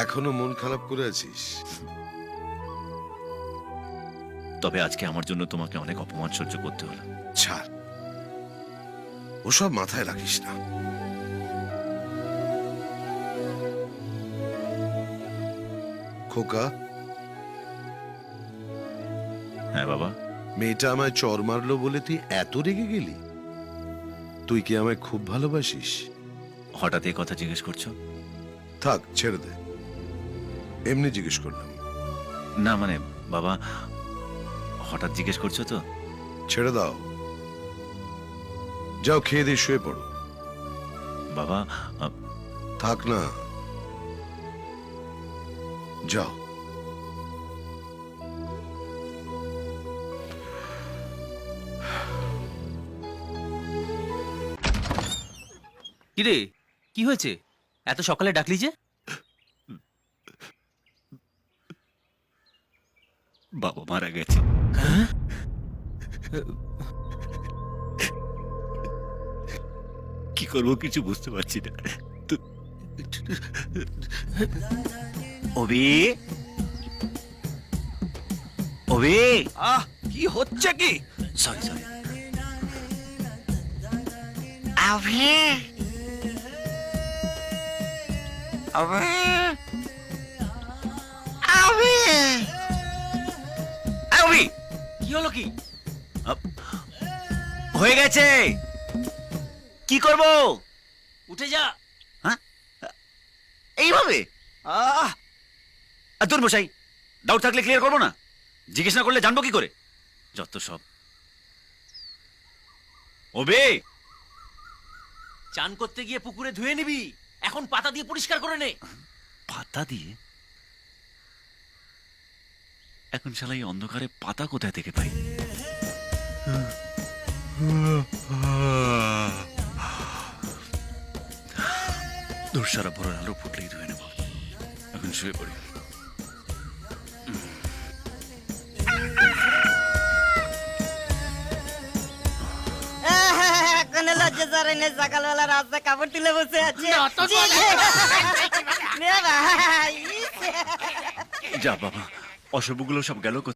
এখনো মন খারাপ করে আছিস? তবে আজকে আমার জন্য তোমাকে অনেক অপমান সহ্য করতে হলো। ছাড়, ওসব মাথায় রাখিস না। খোকা, হ্যাঁ বাবা। মেয়েটা আমায় চর মারলো বলে তুই এত রেগে গেলি? তুই কি আমায় খুব ভালোবাসিস? হঠাৎ এই কথা জিজ্ঞেস করছো? থাক, ছেড়ে দে, এমনি জিজ্ঞেস করলাম। না মানে বাবা, হঠাৎ জিজ্ঞেস করছো তো। ছেড়ে দাও, যাও খেয়ে দিয়ে শুয়ে পড়ো। বাবা থাক না, যাও। কিরে, কি হয়েছে? এত সকালে ডাকলি যে? বাবা মারা গেছে। কি করবো কিছু বুঝতে পারছি না। অবি, অবি, কি হচ্ছে কি? Sorry sorry. অভি, অভি, অভি, অবি কি হলো কি? হয়ে গেছে, কি করবো? উঠে যা। এইভাবে তোর মশাই ডাউট থাকলে ক্লিয়ার করবো না? জিজ্ঞেস না করলে জানবো কি করে? যত সব। ওবে, চান করতে গিয়ে পুকুরে ধুয়ে নিবি, এখন পাতা দিয়ে পরিষ্কার করে নে। পাতা দিয়ে? এখন শালা এই অন্ধকারে পাতা কোথায় থেকে পাই? দূর সারা ভোরের আলো ফুটলেই ধুয়ে নেব। এখন শুয়ে পড়ি। কোনো লজ্জা সরে নেই, সকালবেলা রাস্তা কাপড় তুলে বসে আছে। নে ভাই, যা বাবা, অশুভগুলো সব গেল কোথায়?